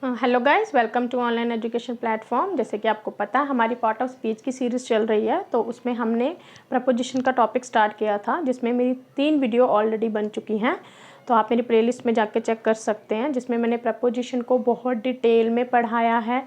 Hello guys, welcome to online education platform. जैसे कि आपको पता है हमारी पार्ट ऑफ स्पीच की सीरीज़ चल रही है, तो उसमें हमने प्रपोजिशन का टॉपिक स्टार्ट किया था, जिसमें मेरी 3 वीडियो ऑलरेडी बन चुकी हैं। तो आप मेरी प्लेलिस्ट में जाके चेक कर सकते हैं, जिसमें मैंने प्रपोजिशन को बहुत डिटेल में पढ़ाया है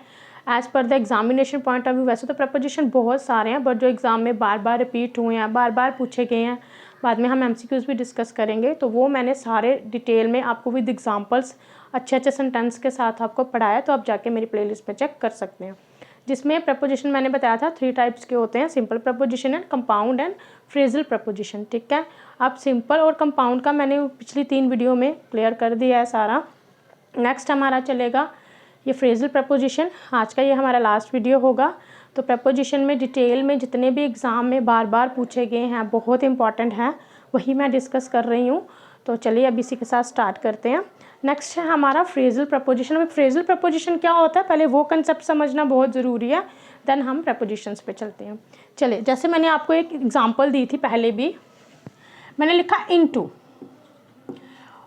as per the examination point of view. वैसे तो प्रपोजिशन बहुत सारे हैं, बट जो एग्ज़ाम में बार बार रिपीट हुए हैं, बार बार पूछे गए हैं, बाद में हम MCQs भी डिस्कस करेंगे, तो वो मैंने सारे डिटेल में आपको विद एग्जांपल्स अच्छे अच्छे सेंटेंस के साथ आपको पढ़ाया। तो आप जाके मेरी प्लेलिस्ट में चेक कर सकते हैं, जिसमें प्रपोजिशन मैंने बताया था 3 टाइप्स के होते हैं, simple preposition and compound and phrasal preposition. ठीक है, अब सिंपल और कंपाउंड का मैंने पिछली 3 वीडियो में क्लियर कर दिया है सारा। नेक्स्ट हमारा चलेगा ये फ्रेजल प्रपोजिशन। आज का ये हमारा लास्ट वीडियो होगा। तो प्रपोजिशन में डिटेल में जितने भी एग्ज़ाम में बार बार पूछे गए हैं, बहुत इंपॉर्टेंट हैं, वही मैं डिस्कस कर रही हूँ। तो चलिए अब इसी के साथ स्टार्ट करते हैं। नेक्स्ट है हमारा फ्रेजल प्रपोजिशन। अब फ्रेजल प्रपोजिशन क्या होता है, पहले वो कंसेप्ट समझना बहुत ज़रूरी है, देन हम प्रपोजिशंस पे चलते हैं। चलिए, जैसे मैंने आपको एक एग्जांपल दी थी पहले भी, मैंने लिखा इनटू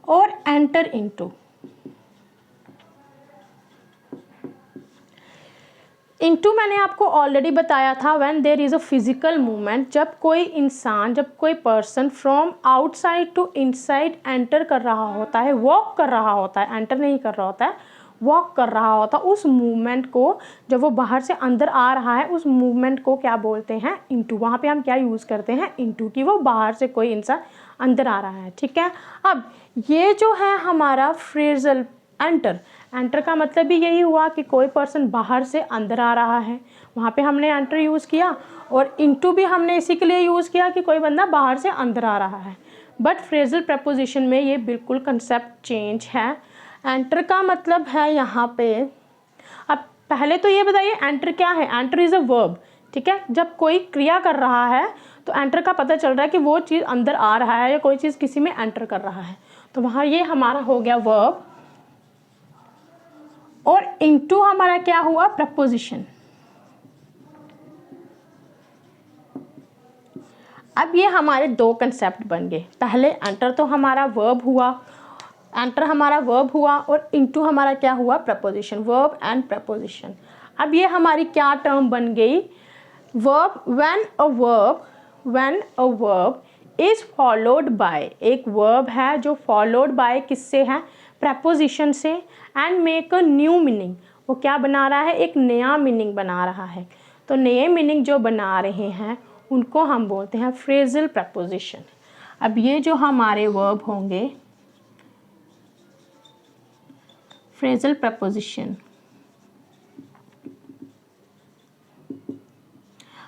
और एंटर इनटू। इनटू मैंने आपको ऑलरेडी बताया था, when there is a physical movement, जब कोई इंसान, जब कोई person from outside to inside enter कर रहा होता है, वॉक कर रहा होता है, एंटर नहीं कर रहा होता है, वॉक कर रहा होता है, उस मूवमेंट को, जब वो बाहर से अंदर आ रहा है, उस मूवमेंट को क्या बोलते हैं, इनटू। वहाँ पे हम क्या यूज़ करते हैं, इनटू, कि वो बाहर से कोई इंसान अंदर आ रहा है। ठीक है, अब ये जो है हमारा फ्रेजल एंटर, एंटर का मतलब भी यही हुआ कि कोई पर्सन बाहर से अंदर आ रहा है, वहाँ पे हमने एंटर यूज़ किया, और इनटू भी हमने इसी के लिए यूज़ किया कि कोई बंदा बाहर से अंदर आ रहा है। बट फ्रेजल प्रपोजिशन में ये बिल्कुल कंसेप्ट चेंज है। एंटर का मतलब है यहाँ पे, अब पहले तो ये बताइए एंटर क्या है। Enter is a verb. ठीक है, जब कोई क्रिया कर रहा है तो एंटर का पता चल रहा है कि वो चीज़ अंदर आ रहा है या कोई चीज़ किसी में एंटर कर रहा है, तो वहाँ ये हमारा हो गया वर्ब, और इनटू हमारा क्या हुआ, प्रपोजिशन। अब ये हमारे 2 कंसेप्ट बन गए। पहले एंटर तो हमारा वर्ब हुआ, एंटर हमारा वर्ब हुआ, और इनटू हमारा क्या हुआ, प्रपोजिशन, वर्ब एंड प्रपोजिशन। अब ये हमारी क्या टर्म बन गई, verb, when a verb is followed by, एक वर्ब है जो फॉलोड बाय किससे है, प्रपोजिशन से, and make a new meaning, वो क्या बना रहा है, एक नया मीनिंग बना रहा है। तो नए मीनिंग जो बना रहे हैं उनको हम बोलते हैं फ्रेजल प्रपोजिशन। अब ये जो हमारे वर्ब होंगे, फ्रेजल प्रपोजिशन,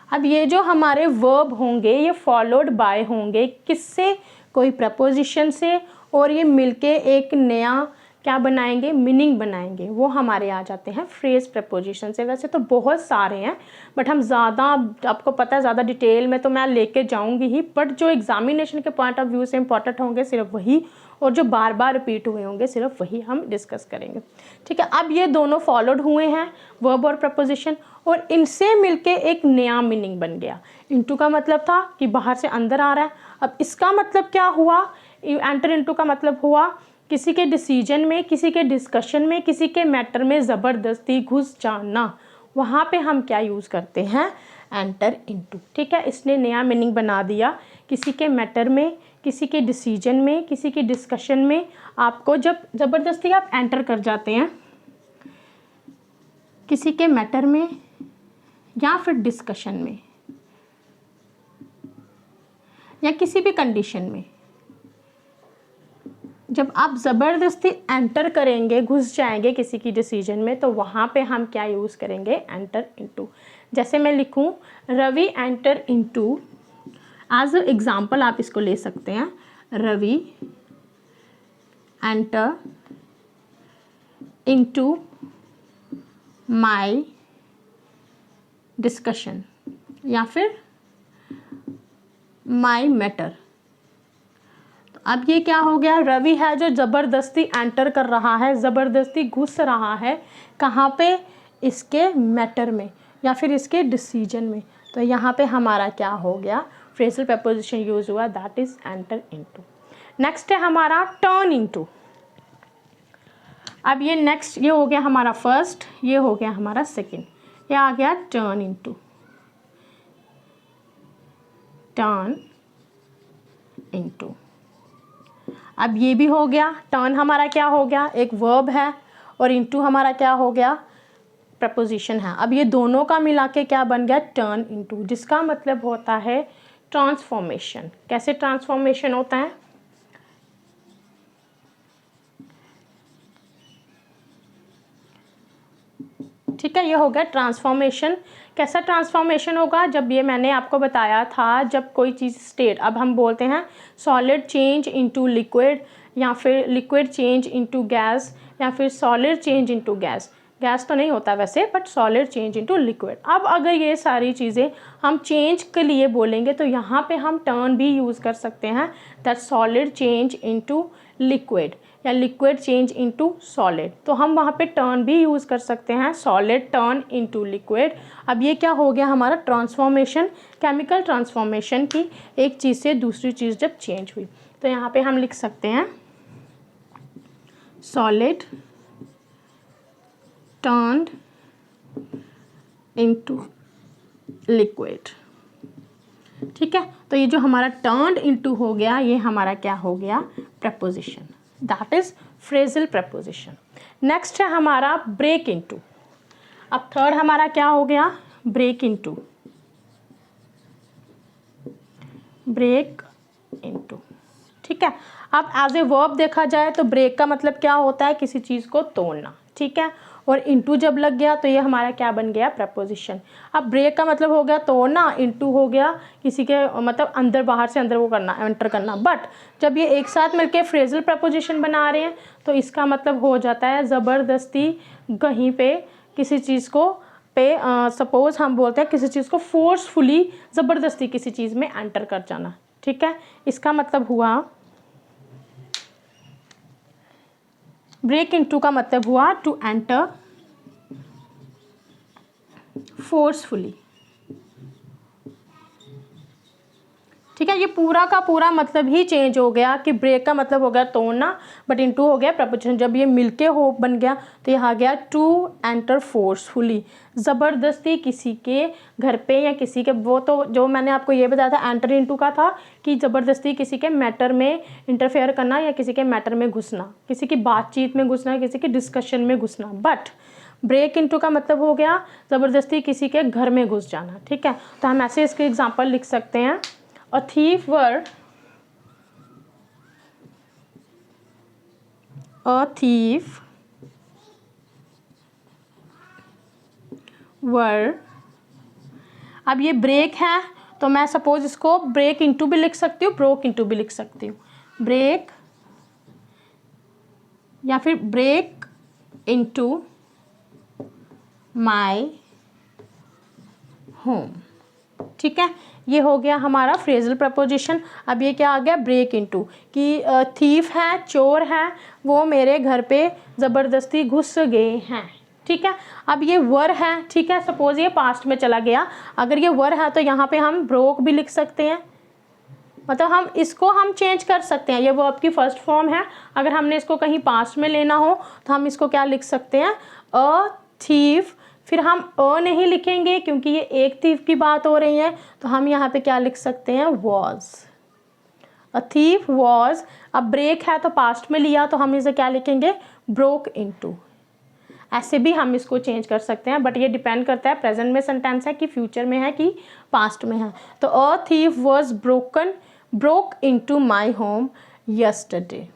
अब ये जो हमारे वर्ब होंगे ये फॉलोड बाय होंगे किससे, कोई प्रपोजिशन से, और ये मिलके एक नया क्या बनाएंगे, मीनिंग बनाएंगे, वो हमारे आ जाते हैं फ्रेज प्रपोजिशन से। वैसे तो बहुत सारे हैं, बट हम ज़्यादा, आपको पता है ज़्यादा डिटेल में तो मैं लेके जाऊंगी ही, बट जो एग्जामिनेशन के पॉइंट ऑफ व्यू से इंपॉर्टेंट होंगे सिर्फ वही, और जो बार बार रिपीट हुए होंगे सिर्फ वही हम डिस्कस करेंगे। ठीक है, अब ये दोनों फॉलोड हुए हैं, वर्ब और प्रपोजिशन, और इनसे मिलके एक नया मीनिंग बन गया। इनटू का मतलब था कि बाहर से अंदर आ रहा है, अब इसका मतलब क्या हुआ, एंटर इनटू का मतलब हुआ किसी के डिसीजन में, किसी के डिस्कशन में, किसी के मैटर में ज़बरदस्ती घुस जाना, वहाँ पे हम क्या यूज़ करते हैं, एंटर इनटू। ठीक है, इसने नया मीनिंग बना दिया किसी के मैटर में, किसी के डिसीजन में, किसी के डिस्कशन में। आपको जब ज़बरदस्ती आप एंटर कर जाते हैं किसी के मैटर में या फिर डिस्कशन में या किसी भी कंडीशन में, जब आप ज़बरदस्ती एंटर करेंगे, घुस जाएंगे किसी की डिसीजन में, तो वहाँ पे हम क्या यूज़ करेंगे, एंटर इनटू। जैसे मैं लिखूँ Ravi enter into, as a example आप इसको ले सकते हैं, Ravi enter into my discussion या फिर माय मैटर। तो अब ये क्या हो गया, रवि है जो ज़बरदस्ती एंटर कर रहा है, ज़बरदस्ती घुस रहा है, कहाँ पे, इसके मैटर में या फिर इसके डिसीजन में। तो यहाँ पे हमारा क्या हो गया, फ्रेजल प्रपोजिशन यूज़ हुआ, that is enter into. Next है हमारा टर्न इनटू। अब ये नेक्स्ट, ये हो गया हमारा फर्स्ट, ये हो गया हमारा सेकंड, ये आ गया टर्न इनटू, टर्न इनटू। अब ये भी हो गया, टर्न हमारा क्या हो गया, एक वर्ब है, और इनटू हमारा क्या हो गया, प्रपोजिशन है। अब ये दोनों का मिला के क्या बन गया, टर्न इनटू, जिसका मतलब होता है ट्रांसफॉर्मेशन। कैसे ट्रांसफॉर्मेशन होता है, ठीक है, ये हो गया ट्रांसफॉर्मेशन। कैसा ट्रांसफॉर्मेशन होगा, जब ये मैंने आपको बताया था, जब कोई चीज़ स्टेट, अब हम बोलते हैं सॉलिड चेंज इनटू लिक्विड, या फिर लिक्विड चेंज इनटू गैस, या फिर solid change into gas. Gas तो नहीं होता वैसे, but solid change into liquid. अब अगर ये सारी चीज़ें हम चेंज के लिए बोलेंगे तो यहाँ पे हम टर्न भी यूज़ कर सकते हैं, that solid change into liquid, या लिक्विड चेंज इनटू सॉलिड। तो हम वहाँ पे टर्न भी यूज़ कर सकते हैं, सॉलिड टर्न इनटू लिक्विड। अब ये क्या हो गया हमारा ट्रांसफॉर्मेशन, केमिकल ट्रांसफॉर्मेशन की, एक चीज़ से दूसरी चीज़ जब चेंज हुई। तो यहाँ पे हम लिख सकते हैं सॉलिड टर्न्ड इनटू लिक्विड, ठीक है। तो ये जो हमारा टर्न्ड इनटू हो गया, ये हमारा क्या हो गया, preposition, that is phrasal preposition. Next है हमारा ब्रेक इनटू। अब थर्ड हमारा क्या हो गया, ब्रेक इनटू, ब्रेक इनटू, ठीक है। अब एज ए वर्ब देखा जाए तो ब्रेक का मतलब क्या होता है, किसी चीज़ को तोड़ना, ठीक है। और इनटू जब लग गया तो ये हमारा क्या बन गया, प्रपोजिशन। अब ब्रेक का मतलब हो गया तोड़ना, इनटू हो गया किसी के मतलब अंदर, बाहर से अंदर वो करना, एंटर करना। बट जब ये एक साथ मिलके फ्रेजल प्रपोजिशन बना रहे हैं तो इसका मतलब हो जाता है ज़बरदस्ती कहीं पे किसी चीज़ को सपोज हम बोलते हैं किसी चीज़ को फोर्सफुली ज़बरदस्ती किसी चीज़ में एंटर कर जाना, ठीक है। इसका मतलब हुआ, ब्रेक इनटू का मतलब हुआ टू एंटर फोर्सफुली, ठीक है। ये पूरा का पूरा मतलब ही चेंज हो गया कि ब्रेक का मतलब हो गया तोड़ना, बट इनटू हो गया प्रपोजिशन। जब ये मिलके हो बन गया तो यहाँ गया टू एंटर फोर्सफुली, ज़बरदस्ती किसी के घर पे या किसी के, वो तो जो मैंने आपको ये बताया था एंटर इनटू का था कि ज़बरदस्ती किसी के मैटर में इंटरफेयर करना या किसी के मैटर में घुसना, किसी की बातचीत में घुसना, किसी की डिस्कशन में घुसना। बट ब्रेक इनटू का मतलब हो गया ज़बरदस्ती किसी के घर में घुस जाना, ठीक है। तो हम ऐसे इसके एग्जाम्पल लिख सकते हैं, A thief were अब ये ब्रेक है तो मैं सपोज इसको ब्रेक इनटू भी लिख सकती हूँ, ब्रोक इनटू भी लिख सकती हूँ, ब्रेक या फिर ब्रेक इनटू माय होम, ठीक है। ये हो गया हमारा फ्रेजल प्रपोजिशन। अब ये क्या आ गया, ब्रेक इनटू, कि थीफ है, चोर है, वो मेरे घर पे ज़बरदस्ती घुस गए हैं, ठीक है। अब ये वर है, ठीक है, सपोज ये पास्ट में चला गया, अगर ये वर है तो यहाँ पे हम ब्रोक भी लिख सकते हैं, मतलब हम इसको हम चेंज कर सकते हैं, ये वो आपकी फर्स्ट फॉर्म है। अगर हमने इसको कहीं पास्ट में लेना हो तो हम इसको क्या लिख सकते हैं, अ थीफ, फिर हम नहीं लिखेंगे क्योंकि ये एक थीफ की बात हो रही है, तो हम यहाँ पे क्या लिख सकते हैं, वॉज, अ थीफ वॉज। अब ब्रेक है तो पास्ट में लिया तो हम इसे क्या लिखेंगे, ब्रोक इनटू। ऐसे भी हम इसको चेंज कर सकते हैं, बट ये डिपेंड करता है प्रेजेंट में सेंटेंस है कि फ्यूचर में है कि पास्ट में है। तो a thief was broke into my home yesterday.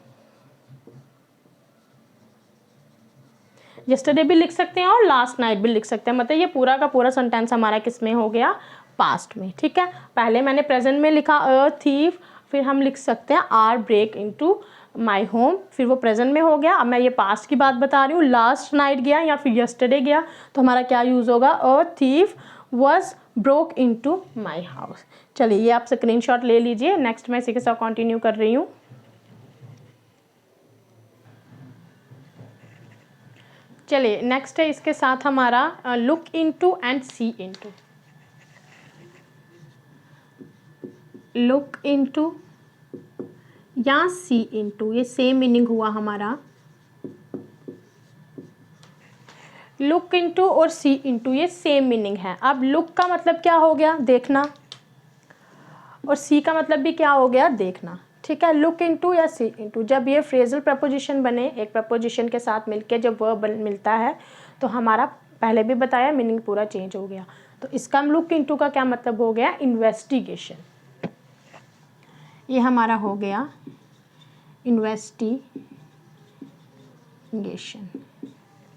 Yesterday भी लिख सकते हैं और लास्ट नाइट भी लिख सकते हैं, मतलब ये पूरा का पूरा सेंटेंस हमारा किस में हो गया, पास्ट में, ठीक है। पहले मैंने प्रेजेंट में लिखा अ थीफ, फिर हम लिख सकते हैं R break into my home, फिर वो प्रेजेंट में हो गया। अब मैं ये पास्ट की बात बता रही हूँ, लास्ट नाइट गया या फिर यस्टरडे गया तो हमारा क्या यूज़ होगा, a thief was broke into my house. चलिए ये आप स्क्रीनशॉट ले लीजिए। नेक्स्ट मैं इसी के साथ कंटिन्यू कर रही हूँ। चलिए नेक्स्ट है इसके साथ हमारा look into and see into. Look into या सी इनटू, ये सेम मीनिंग हुआ हमारा। लुक इनटू और सी इनटू ये सेम मीनिंग है। अब लुक का मतलब क्या हो गया, देखना, और सी का मतलब भी क्या हो गया, देखना। ठीक है, लुक इनटू या सी इनटू, जब ये फ्रेजल प्रपोजिशन बने, एक प्रपोजिशन के साथ मिलके जब वर्ब मिलता है तो हमारा पहले भी बताया मीनिंग पूरा चेंज हो गया। तो इसका लुक इनटू का क्या मतलब हो गया, इन्वेस्टिगेशन। ये हमारा हो गया इन्वेस्टिगेशन।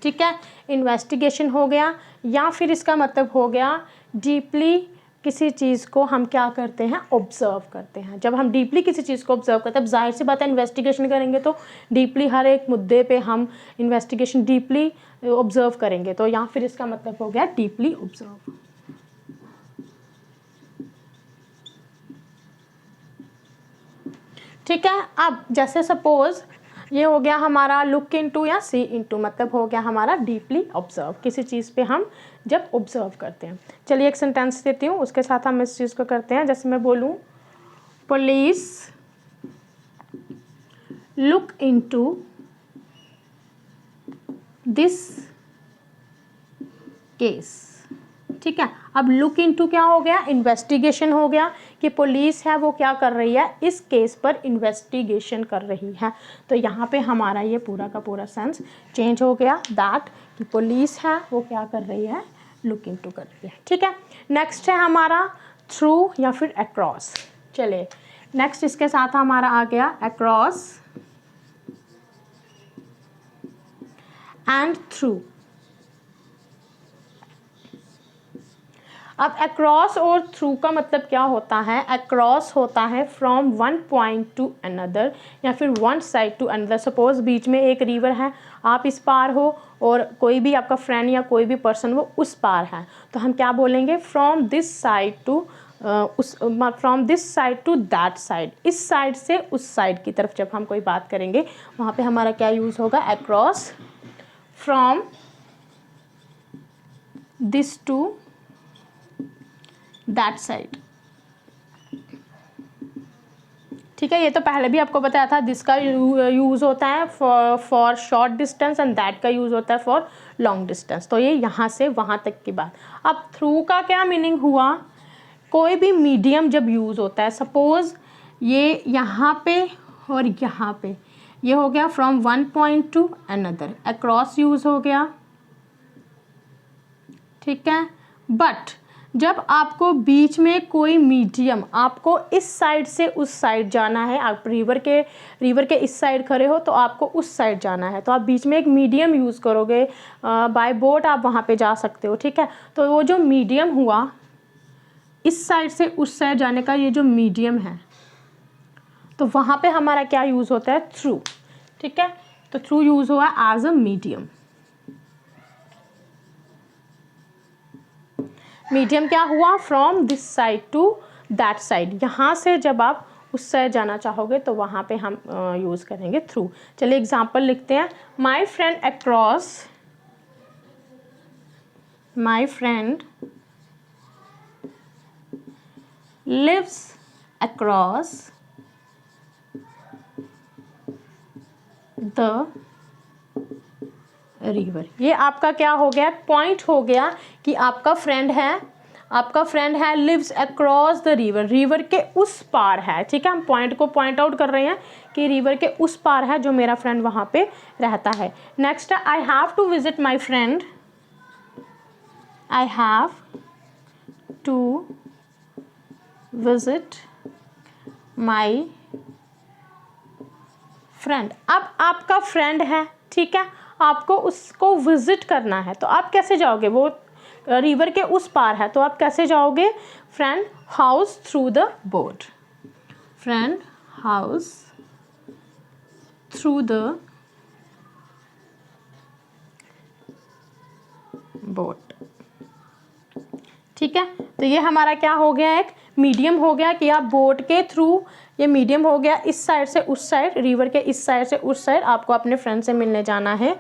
ठीक है, इन्वेस्टिगेशन हो गया। या फिर इसका मतलब हो गया डीपली किसी चीज़ को हम क्या करते हैं, ऑब्जर्व करते हैं। जब हम डीपली किसी चीज़ को ऑब्जर्व करते हैं, अब जाहिर सी बात है इन्वेस्टिगेशन करेंगे तो डीपली हर एक मुद्दे पे हम इन्वेस्टिगेशन डीपली ऑब्जर्व करेंगे। तो या फिर इसका मतलब हो गया डीपली ऑब्जर्व। ठीक है, अब जैसे सपोज ये हो गया हमारा लुक इनटू या सी इनटू, मतलब हो गया हमारा डीपली ऑब्जर्व, किसी चीज़ पे हम जब ऑब्जर्व करते हैं। चलिए एक सेंटेंस देती हूँ, उसके साथ हम इस चीज़ को करते हैं। जैसे मैं बोलूँ, police look into this case. ठीक है, अब लुक इनटू क्या हो गया, इन्वेस्टिगेशन हो गया कि पुलिस है वो क्या कर रही है, इस केस पर इन्वेस्टिगेशन कर रही है। तो यहाँ पे हमारा ये पूरा का पूरा सेंस चेंज हो गया, दैट कि पुलिस है वो क्या कर रही है, लुक इनटू कर रही है। ठीक है, नेक्स्ट है हमारा थ्रू या फिर अक्रॉस। चलिए नेक्स्ट इसके साथ हमारा आ गया अक्रॉस एंड थ्रू। अब अक्रॉस और थ्रू का मतलब क्या होता है, अक्रॉस होता है from one point to another या फिर one side to another. Suppose बीच में एक रिवर है, आप इस पार हो और कोई भी आपका फ्रेंड या कोई भी पर्सन वो उस पार है, तो हम क्या बोलेंगे, from this side to from this side to that side. इस साइड से उस साइड की तरफ जब हम कोई बात करेंगे वहाँ पे हमारा क्या यूज़ होगा, across, from this to that side. ठीक है, ये तो पहले भी आपको बताया था, दिस का यूज़ होता है for short distance and that का यूज़ होता है फॉर लॉन्ग डिस्टेंस। तो ये यहाँ से वहाँ तक की बात। अब थ्रू का क्या मीनिंग हुआ, कोई भी मीडियम जब यूज़ होता है, सपोज ये यहाँ पे और यहाँ पे, ये हो गया from one point to another, across use हो गया। ठीक है, बट जब आपको बीच में कोई मीडियम, आपको इस साइड से उस साइड जाना है, आप रिवर के इस साइड खड़े हो तो आपको उस साइड जाना है, तो आप बीच में एक मीडियम यूज़ करोगे, बाय बोट आप वहाँ पे जा सकते हो। ठीक है, तो वो जो मीडियम हुआ, इस साइड से उस साइड जाने का ये जो मीडियम है, तो वहाँ पे हमारा क्या यूज़ होता है, थ्रू। ठीक है, तो थ्रू यूज़ हुआ एज अ मीडियम। मीडियम क्या हुआ, from this side to that side, यहाँ से जब आप उस साइड जाना चाहोगे तो वहाँ पे हम यूज़ करेंगे थ्रू। चलिए एग्जांपल लिखते हैं, my friend lives across the river. ये आपका क्या हो गया, पॉइंट हो गया कि आपका फ्रेंड है lives across the river, river के उस पार है। ठीक है, हम पॉइंट को पॉइंट आउट कर रहे हैं कि रिवर के उस पार है जो मेरा फ्रेंड वहाँ पे रहता है। नेक्स्ट है, I have to visit my friend, I have to visit my friend. अब आपका फ्रेंड है, ठीक है, आपको उसको विजिट करना है, तो आप कैसे जाओगे, वो रिवर के उस पार है तो आप कैसे जाओगे, friend house through the boat, friend house through the boat. ठीक है, तो ये हमारा क्या हो गया, एक मीडियम हो गया कि आप बोट के थ्रू, ये मीडियम हो गया, इस साइड से उस साइड, रिवर के इस साइड से उस साइड आपको अपने फ्रेंड से मिलने जाना है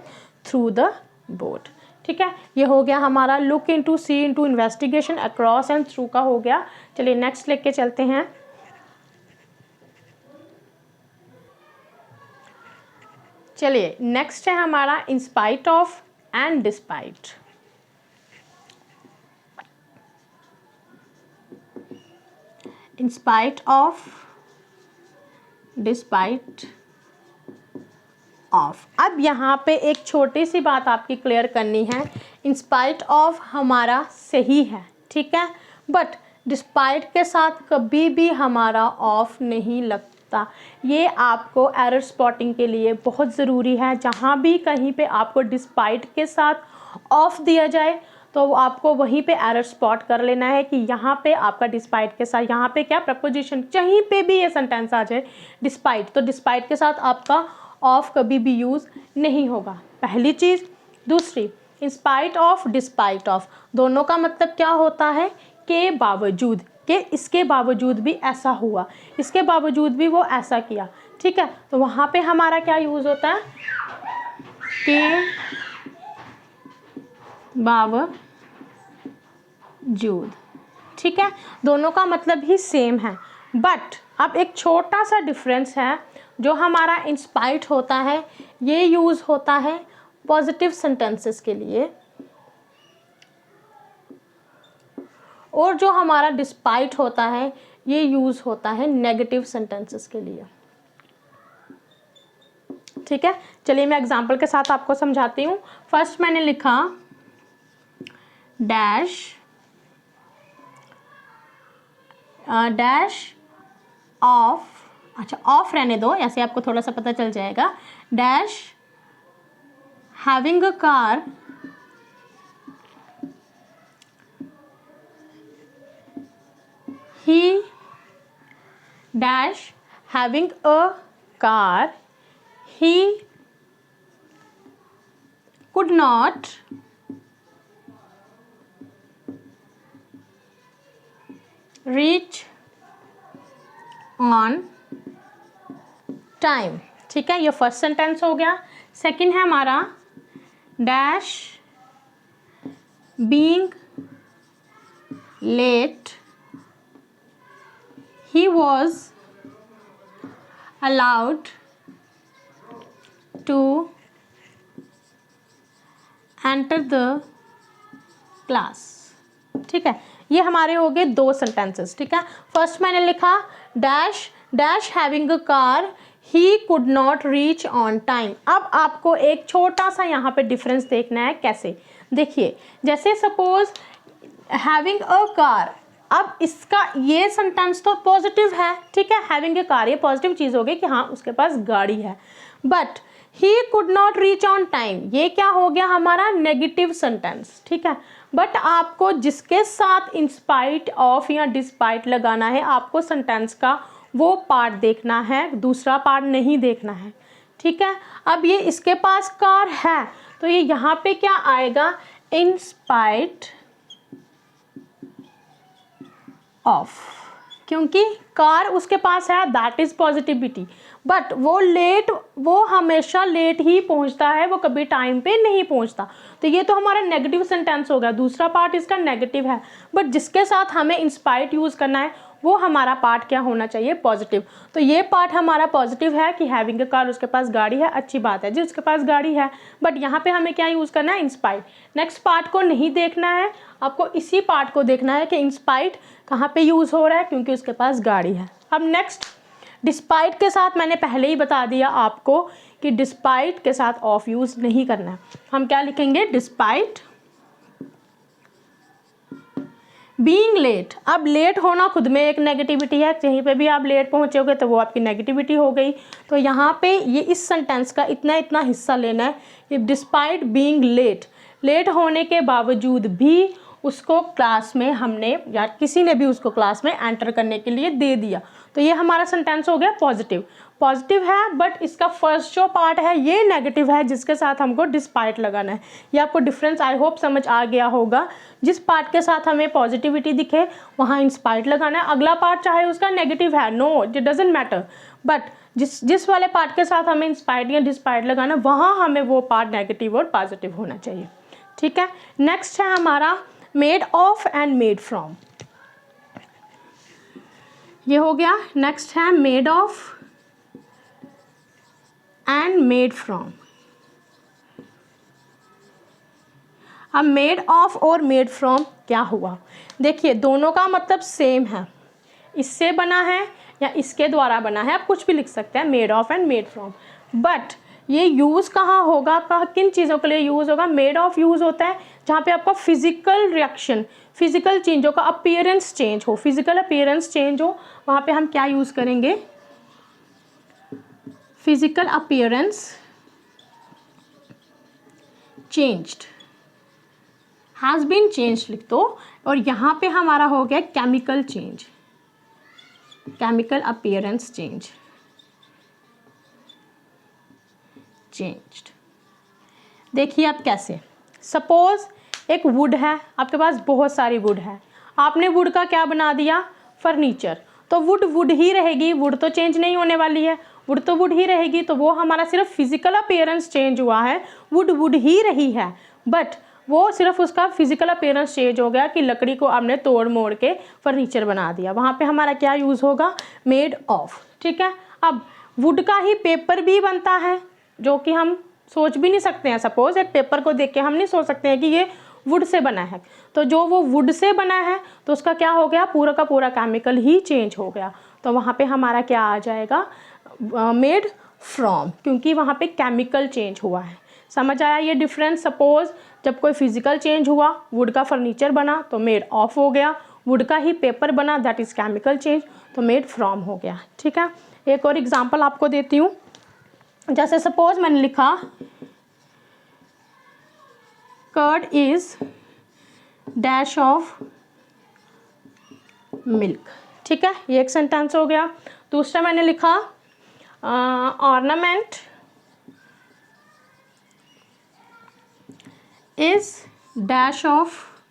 थ्रू द बोट। ठीक है, ये हो गया हमारा look into, see into, investigation, across and through का हो गया। चलिए नेक्स्ट लेके चलते हैं। चलिए नेक्स्ट है हमारा in spite of and despite. In spite of, despite of. अब यहाँ पे एक छोटी सी बात आपकी क्लियर करनी है, इन स्पाइट ऑफ हमारा सही है, ठीक है, बट डिस्पाइट के साथ कभी भी हमारा ऑफ नहीं लगता। ये आपको एरर स्पॉटिंग के लिए बहुत ज़रूरी है। जहाँ भी कहीं पे आपको डिस्पाइट के साथ ऑफ दिया जाए तो आपको वहीं पे एरर स्पॉट कर लेना है कि यहाँ पे आपका डिस्पाइट के साथ, यहाँ पे क्या प्रपोजिशन, कहीं पे भी ये सेंटेंस आ जाए डिस्पाइट, तो डिस्पाइट के साथ आपका ऑफ कभी भी यूज़ नहीं होगा, पहली चीज़। दूसरी, in spite of, despite of, दोनों का मतलब क्या होता है, के बावजूद, कि इसके बावजूद भी ऐसा हुआ, इसके बावजूद भी वो ऐसा किया, ठीक है। तो वहाँ पे हमारा क्या यूज़ होता है, के बावजूद, ठीक है। दोनों का मतलब ही सेम है, बट अब एक छोटा सा डिफरेंस है। जो हमारा इन स्पाइट होता है ये यूज़ होता है पॉजिटिव सेंटेंसेस के लिए, और जो हमारा डिस्पाइट होता है ये यूज़ होता है नेगेटिव सेंटेंसेस के लिए, ठीक है। चलिए मैं एग्जांपल के साथ आपको समझाती हूँ। फर्स्ट मैंने लिखा डैश डैश ऑफ, अच्छा ऑफ रहने दो, ऐसे आपको थोड़ा सा पता चल जाएगा। Dash having a car he, dash having a car he could not reach on time, ठीक है। ये फर्स्ट सेंटेंस हो गया। सेकंड है हमारा dash being late he was allowed to enter the class, ठीक है। ये हमारे हो गए दो सेंटेंसेस, ठीक है। फर्स्ट मैंने लिखा dash dash having a car he could not reach on time. अब आपको एक छोटा सा यहाँ पे डिफरेंस देखना है, कैसे, देखिए, जैसे सपोज हैविंग अ कार, अब इसका ये सेंटेंस तो पॉजिटिव है, ठीक है, हैविंग अ कार ये पॉजिटिव चीज़ हो गई कि हाँ उसके पास गाड़ी है, but he could not reach on time ये क्या हो गया हमारा नेगेटिव सेंटेंस, ठीक है। बट आपको जिसके साथ इन स्पाइट ऑफ या डिस्पाइट लगाना है, आपको सेंटेंस का वो पार्ट देखना है, दूसरा पार्ट नहीं देखना है, ठीक है। अब ये इसके पास कार है तो ये यहाँ पे क्या आएगा, इन स्पाइट ऑफ, क्योंकि कार उसके पास है, दैट इज पॉजिटिविटी, बट वो लेट, वो हमेशा लेट ही पहुंचता है, वो कभी टाइम पे नहीं पहुंचता, तो ये तो हमारा नेगेटिव सेंटेंस हो गया, दूसरा पार्ट इसका नेगेटिव है, बट जिसके साथ हमें इंस्पाइट यूज़ करना है वो हमारा पार्ट क्या होना चाहिए, पॉजिटिव। तो ये पार्ट हमारा पॉजिटिव है कि हैविंग अ कार, उसके पास गाड़ी है, अच्छी बात है जी उसके पास गाड़ी है, बट यहाँ पे हमें क्या यूज़ करना है, इंस्पाइट। नेक्स्ट पार्ट को नहीं देखना है, आपको इसी पार्ट को देखना है कि इंस्पाइट कहाँ पे यूज़ हो रहा है, क्योंकि उसके पास गाड़ी है। अब नेक्स्ट डिस्पाइट के साथ मैंने पहले ही बता दिया आपको कि डिस्पाइट के साथ ऑफ यूज़ नहीं करना है। हम क्या लिखेंगे, डिस्पाइट बीइंग लेट। अब लेट होना खुद में एक नेगेटिविटी है, कहीं पे भी आप लेट पहुँचोगे तो वो आपकी नेगेटिविटी हो गई। तो यहाँ पे ये इस सेंटेंस का इतना इतना हिस्सा लेना है, ये डिस्पाइट बीइंग लेट, लेट होने के बावजूद भी उसको क्लास में हमने या किसी ने भी उसको क्लास में एंटर करने के लिए दे दिया, तो ये हमारा सेंटेंस हो गया पॉजिटिव। पॉजिटिव है बट इसका फर्स्ट जो पार्ट है ये नेगेटिव है, जिसके साथ हमको डिस्पाइट लगाना है। ये आपको डिफरेंस आई होप समझ आ गया होगा, जिस पार्ट के साथ हमें पॉजिटिविटी दिखे वहाँ इंस्पाइट लगाना है, अगला पार्ट चाहे उसका नेगेटिव है, no it doesn't matter, but जिस वाले पार्ट के साथ हमें इंस्पाइट या डिस्पाइट लगाना वहाँ हमें वो पार्ट नेगेटिव और पॉजिटिव होना चाहिए, ठीक है। नेक्स्ट है हमारा made of and made from, ये हो गया। नेक्स्ट है made of and made from. अब मेड ऑफ और मेड फ्रॉम क्या हुआ, देखिए दोनों का मतलब सेम है, इससे बना है या इसके द्वारा बना है, आप कुछ भी लिख सकते हैं, made of and made from. But ये यूज़ कहाँ होगा, किन चीज़ों के लिए यूज़ होगा? मेड ऑफ यूज़ होता है जहाँ पे आपका फिजिकल रिएक्शन, फिजिकल चेंज का अपीयरेंस चेंज हो, फिजिकल अपीयरेंस चेंज हो, वहाँ पे हम क्या यूज़ करेंगे? Physical appearance changed, has been changed लिख दो। और यहाँ पे हमारा हो गया chemical change, chemical appearance changed. देखिए आप कैसे, सपोज एक वुड है, आपके पास बहुत सारी वुड है, आपने वुड का क्या बना दिया? फर्नीचर। तो वुड वुड ही रहेगी, वुड तो चेंज नहीं होने वाली है, वुड तो वुड ही रहेगी। तो वो हमारा सिर्फ फिजिकल अपीयरेंस चेंज हुआ है, वुड वुड ही रही है, बट वो सिर्फ उसका फिजिकल अपीयरेंस चेंज हो गया कि लकड़ी को आपने तोड़ मोड़ के फर्नीचर बना दिया। वहाँ पे हमारा क्या यूज़ होगा? Made of. ठीक है, अब वुड का ही पेपर भी बनता है, जो कि हम सोच भी नहीं सकते हैं। सपोज एक पेपर को देख के हम नहीं सोच सकते हैं कि ये वुड से बना है, तो जो वो वुड से बना है तो उसका क्या हो गया? पूरा का पूरा केमिकल ही चेंज हो गया। तो वहाँ पे हमारा क्या आ जाएगा? मेड फ्रॉम, क्योंकि वहाँ पे केमिकल चेंज हुआ है। समझ आया ये डिफरेंस? सपोज जब कोई फिजिकल चेंज हुआ, वुड का फर्नीचर बना तो मेड ऑफ हो गया, वुड का ही पेपर बना दैट इज़ केमिकल चेंज, तो मेड फ्रॉम हो गया। ठीक है, एक और एग्जांपल आपको देती हूँ। जैसे सपोज मैंने लिखा curd is dash of milk. ठीक है, ये एक सेंटेंस हो गया। दूसरा मैंने लिखा ornament is dash of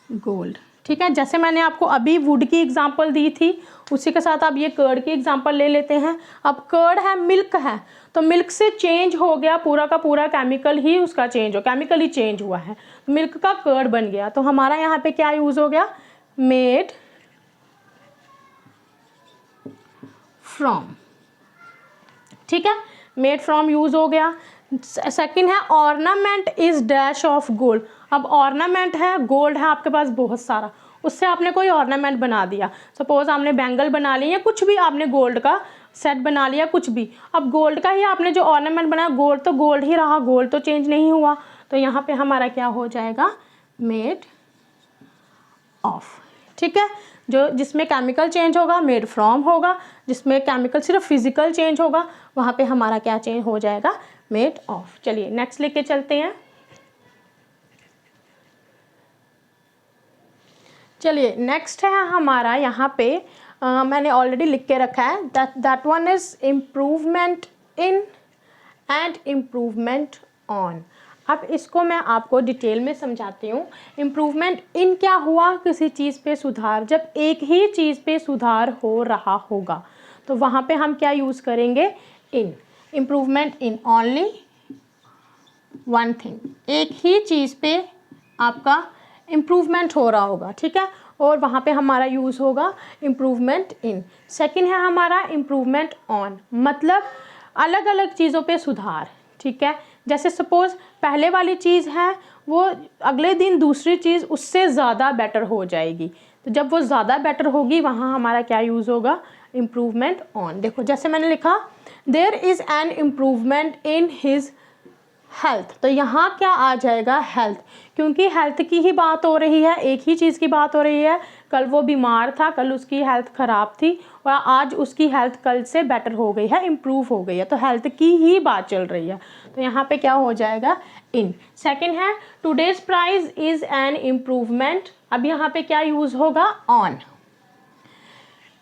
gold. ठीक है, जैसे मैंने आपको अभी वुड की एग्जांपल दी थी, उसी के साथ आप ये कर्ड की एग्जांपल ले लेते हैं। अब कर्ड है, मिल्क है, तो मिल्क से चेंज हो गया, पूरा का पूरा केमिकल ही उसका चेंज हो, केमिकली चेंज हुआ है, मिल्क का कर्ड बन गया। तो हमारा यहाँ पे क्या यूज़ हो गया? Made from. ठीक है, मेड फ्रॉम यूज़ हो गया। सेकंड है ornament is dash of gold. अब ऑर्नामेंट है, गोल्ड है आपके पास बहुत सारा, उससे आपने कोई ऑर्नामेंट बना दिया। सपोज आपने बैंगल बना ली या कुछ भी आपने गोल्ड का सेट बना लिया, कुछ भी। अब गोल्ड का ही आपने जो ऑर्नामेंट बनाया, गोल्ड तो गोल्ड ही रहा, गोल्ड तो चेंज नहीं हुआ। तो यहाँ पे हमारा क्या हो जाएगा? Made of. ठीक है, जो जिसमें केमिकल चेंज होगा मेड फ्रॉम होगा, जिसमें केमिकल सिर्फ फिजिकल चेंज होगा वहाँ पे हमारा क्या चेंज हो जाएगा? Made of. चलिए नेक्स्ट लेके चलते हैं। चलिए नेक्स्ट है हमारा यहाँ पे मैंने ऑलरेडी लिख के रखा है that one is improvement in and improvement on. अब इसको मैं आपको डिटेल में समझाती हूँ। इम्प्रूवमेंट इन क्या हुआ? किसी चीज़ पे सुधार, जब एक ही चीज़ पे सुधार हो रहा होगा तो वहाँ पे हम क्या यूज़ करेंगे? In. Improvement in only one thing, एक ही चीज़ पे आपका इम्प्रूवमेंट हो रहा होगा। ठीक है, और वहाँ पे हमारा यूज़ होगा इम्प्रूवमेंट इन। सेकंड है हमारा इम्प्रूवमेंट ऑन, मतलब अलग अलग चीज़ों पे सुधार। ठीक है, जैसे सपोज पहले वाली चीज़ है, वो अगले दिन दूसरी चीज़ उससे ज़्यादा बेटर हो जाएगी, तो जब वो ज़्यादा बेटर होगी वहाँ हमारा क्या यूज़ होगा? Improvement on. देखो जैसे मैंने लिखा there is an improvement in his health, तो यहाँ क्या आ जाएगा? हेल्थ, क्योंकि हेल्थ की ही बात हो रही है, एक ही चीज़ की बात हो रही है। कल वो बीमार था, कल उसकी हेल्थ ख़राब थी और आज उसकी हेल्थ कल से बेटर हो गई है, इम्प्रूव हो गई है, तो हेल्थ की ही बात चल रही है। तो यहाँ पे क्या हो जाएगा? इन। सेकंड है today's price is an improvement. अब यहाँ पे क्या यूज़ होगा? ऑन।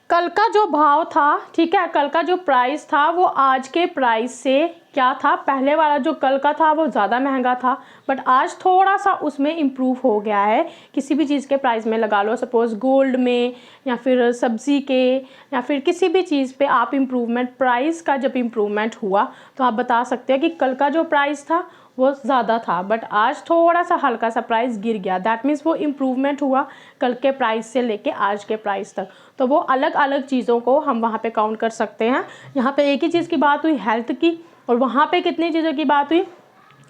कल का जो भाव था, ठीक है, कल का जो प्राइस था वो आज के प्राइस से क्या था? पहले वाला जो कल का था वो ज़्यादा महंगा था, बट आज थोड़ा सा उसमें इम्प्रूव हो गया है। किसी भी चीज़ के प्राइस में लगा लो, सपोज़ गोल्ड में या फिर सब्ज़ी के या फिर किसी भी चीज़ पे आप इम्प्रूवमेंट, प्राइस का जब इम्प्रूवमेंट हुआ तो आप बता सकते हैं कि कल का जो प्राइस था वो ज़्यादा था बट आज थोड़ा सा हल्का सा प्राइस गिर गया, दैट मीन्स वो इम्प्रूवमेंट हुआ कल के प्राइस से लेके आज के प्राइस तक। तो वो अलग अलग चीज़ों को हम वहाँ पे काउंट कर सकते हैं। यहाँ पे एक ही चीज़ की बात हुई हेल्थ की, और वहाँ पे कितनी चीज़ों की बात हुई?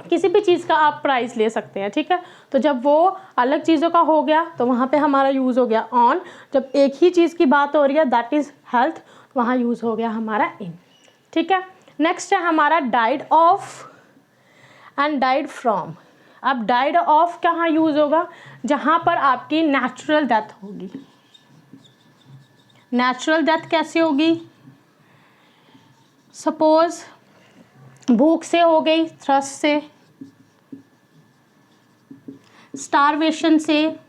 किसी भी चीज़ का आप प्राइस ले सकते हैं, ठीक है। तो जब वो अलग चीज़ों का हो गया तो वहाँ पे हमारा यूज़ हो गया ऑन। जब एक ही चीज़ की बात हो रही है दैट इज़ हेल्थ, वहाँ यूज़ हो गया हमारा इन, ठीक है। नेक्स्ट है हमारा died of and died from. अब डाइड ऑफ कहाँ यूज़ होगा, जहाँ पर आपकी नेचुरल डेथ होगी। नेचुरल डेथ कैसे होगी, सपोज भूख से हो गई, थ्रस्ट से, स्टारवेशन से,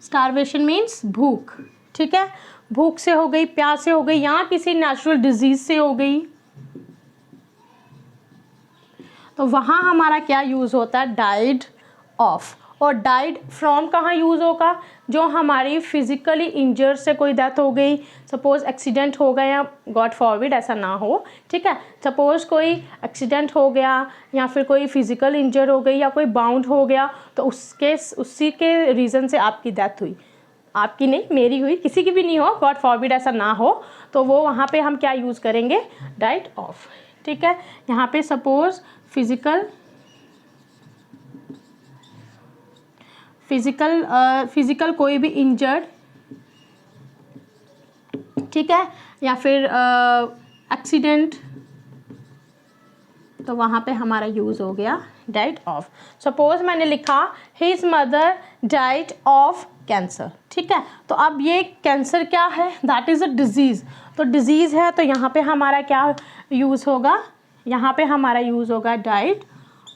स्टारवेशन मीन्स भूख, ठीक है, भूख से हो गई, प्यास से हो गई, या किसी नेचुरल डिजीज से हो गई, तो वहाँ हमारा क्या यूज़ होता है, डाइड ऑफ। और डाइड फ्रॉम कहाँ यूज़ होगा, जो हमारी फिजिकली इंजर्ड से कोई डेथ हो गई, सपोज एक्सीडेंट हो गया, गॉड फॉरबिड ऐसा ना हो, ठीक है, सपोज कोई एक्सीडेंट हो गया या फिर कोई फिजिकल इंजर हो गई या कोई बाउंड हो गया, तो उसी के रीज़न से आपकी डेथ हुई, आपकी नहीं मेरी हुई, किसी की भी नहीं हो, गॉड फॉरबिड ऐसा ना हो, तो वो वहाँ पे हम क्या यूज़ करेंगे, डाइड ऑफ, ठीक है। यहाँ पे सपोज फिजिकल कोई भी इंजर्ड, ठीक है, या फिर एक्सीडेंट, तो वहाँ पे हमारा यूज़ हो गया डाइड ऑफ। सपोज मैंने लिखा his mother died of cancer, ठीक है, तो अब ये कैंसर क्या है, दैट इज़ अ डिजीज़, तो डिजीज़ है, तो यहाँ पे हमारा क्या यूज़ होगा, यहाँ पे हमारा यूज़ होगा डाइड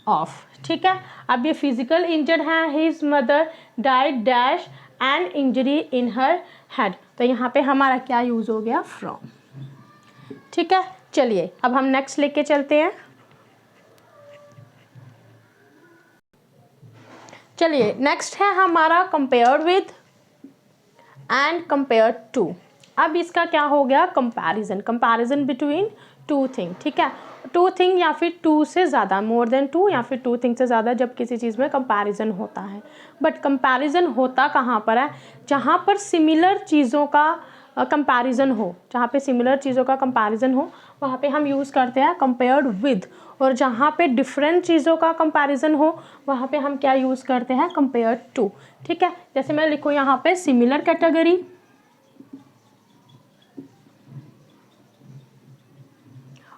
ऑफ, ठीक है। अब ये फिजिकल इंजर्ड है, his mother died dash and injury in her head, तो यहाँ पे हमारा क्या यूज़ हो गया, फ्रॉम, ठीक है। चलिए अब हम नेक्स्ट लेके चलते हैं। चलिए नेक्स्ट है हमारा compared with and compared to. अब इसका क्या हो गया, comparison, comparison between two thing, ठीक है, टू थिंग या फिर टू से ज़्यादा, मोर देन टू या फिर टू थिंग से ज़्यादा, जब किसी चीज़ में कंपैरिजन होता है। बट कंपैरिजन होता कहाँ पर है, जहाँ पर सिमिलर चीज़ों का कंपैरिजन हो, जहाँ पे सिमिलर चीज़ों का कंपैरिजन हो वहाँ पे हम यूज़ करते हैं कंपेयर्ड विद, और जहाँ पे डिफरेंट चीज़ों का कंपैरिजन हो वहाँ पे हम क्या यूज़ करते हैं, कंपेयर्ड टू, ठीक है। जैसे मैं लिखूँ यहाँ पे सिमिलर कैटेगरी,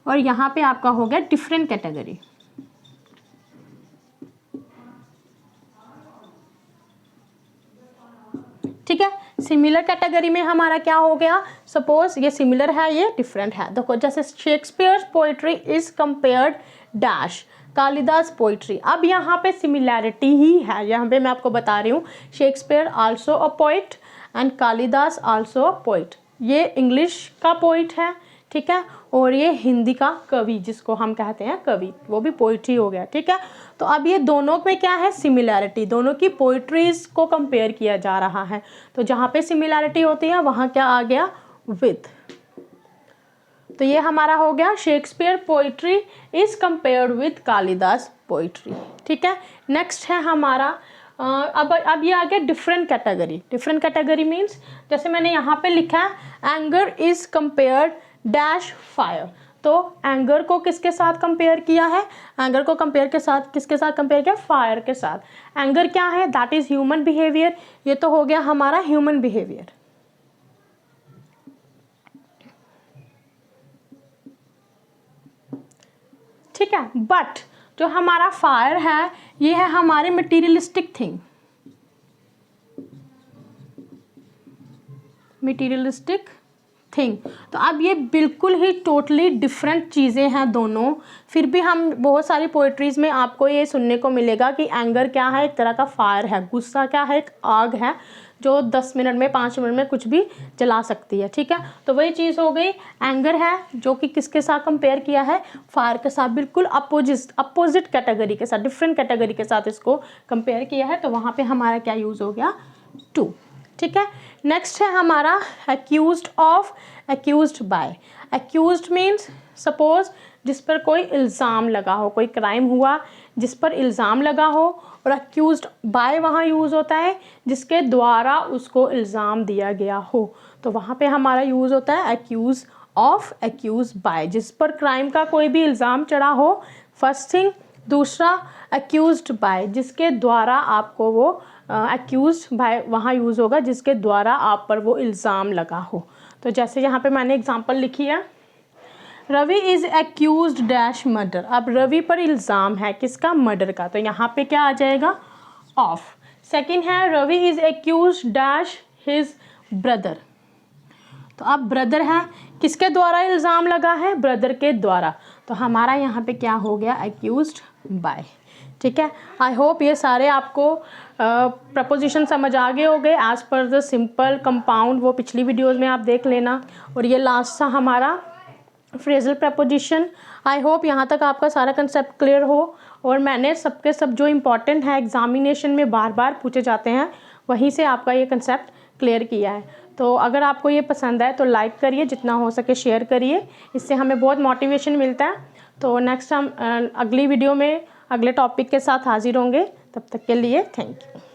और यहाँ पे आपका हो गया डिफरेंट कैटेगरी, ठीक है। सिमिलर कैटेगरी में हमारा क्या हो गया, सपोज ये सिमिलर है, ये डिफरेंट है, देखो जैसे Shakespeare's poetry is compared dash Kalidas poetry. अब यहाँ पे सिमिलैरिटी ही है, यहाँ पे मैं आपको बता रही हूँ, Shakespeare also a poet and Kalidas also a poet, ये इंग्लिश का पोइट है, ठीक है, और ये हिंदी का कवि, जिसको हम कहते हैं कवि, वो भी पोइट्री हो गया, ठीक है। तो अब ये दोनों में क्या है, सिमिलैरिटी, दोनों की पोइट्रीज को कंपेयर किया जा रहा है, तो जहाँ पे सिमिलैरिटी होती है वहाँ क्या आ गया, विद, तो ये हमारा हो गया Shakespeare poetry is compared with Kalidas poetry, ठीक है। नेक्स्ट है हमारा अब ये आ गया different category. Different category means जैसे मैंने यहाँ पे लिखा है anger is compared dash fire, तो एंगर को किसके साथ कंपेयर किया है, एंगर को कंपेयर के साथ किसके साथ कंपेयर किया, फायर के साथ। एंगर क्या है, दैट इज ह्यूमन बिहेवियर, ये तो हो गया हमारा ह्यूमन बिहेवियर, ठीक है। बट जो हमारा फायर है ये है हमारी मटीरियलिस्टिक थिंग, मटीरियलिस्टिक थिंग, तो अब ये बिल्कुल ही टोटली डिफरेंट चीज़ें हैं दोनों। फिर भी हम बहुत सारी पोइट्रीज़ में आपको ये सुनने को मिलेगा कि एंगर क्या है, एक तरह का फायर है, गुस्सा क्या है, एक आग है जो 10 मिनट में 5 मिनट में कुछ भी जला सकती है, ठीक है। तो वही चीज़ हो गई, एंगर है जो कि किसके साथ कंपेयर किया है, फायर के साथ, बिल्कुल अपोजिट कैटेगरी के साथ, डिफरेंट कैटेगरी के साथ इसको कंपेयर किया है, तो वहाँ पे हमारा क्या यूज़ हो गया, टू, ठीक है। नेक्स्ट है हमारा accused of, accused by. Accused means suppose जिस पर कोई इल्ज़ाम लगा हो, कोई क्राइम हुआ जिस पर इल्ज़ाम लगा हो, और एक्यूज्ड बाय वहाँ यूज़ होता है जिसके द्वारा उसको इल्ज़ाम दिया गया हो, तो वहाँ पे हमारा यूज़ होता है एक्यूज ऑफ, एक्यूज बाय, जिस पर क्राइम का कोई भी इल्ज़ाम चढ़ा हो, फर्स्ट थिंग दूसरा अक्यूज्ड बाय, जिसके द्वारा आपको वो अक्यूज्ड बाय वहाँ यूज़ होगा जिसके द्वारा आप पर वो इल्ज़ाम लगा हो। तो जैसे यहाँ पे मैंने एग्जांपल लिखी है, Ravi is accused dash murder. अब रवि पर इल्ज़ाम है किसका? मर्डर का, तो यहाँ पे क्या आ जाएगा? ऑफ। सेकंड है Ravi is accused dash his brother. तो अब ब्रदर है, किसके द्वारा इल्ज़ाम लगा है? ब्रदर के द्वारा, तो हमारा यहाँ पे क्या हो गया? Accused by. ठीक है, आई होप ये सारे आपको प्रपोजिशन समझ आ गए होंगे as per the simple compound, वो पिछली वीडियोज़ में आप देख लेना। और ये लास्ट था हमारा फ्रेजल प्रपोजिशन। आई होप यहाँ तक आपका सारा कंसेप्ट क्लियर हो, और मैंने सबके सब जो इम्पॉर्टेंट है एग्जामिनेशन में बार बार पूछे जाते हैं वहीं से आपका ये कंसेप्ट क्लियर किया है। तो अगर आपको ये पसंद आए तो लाइक करिए, जितना हो सके शेयर करिए, इससे हमें बहुत मोटिवेशन मिलता है। तो नेक्स्ट हम अगली वीडियो में अगले टॉपिक के साथ हाजिर होंगे, तब तक के लिए थैंक यू।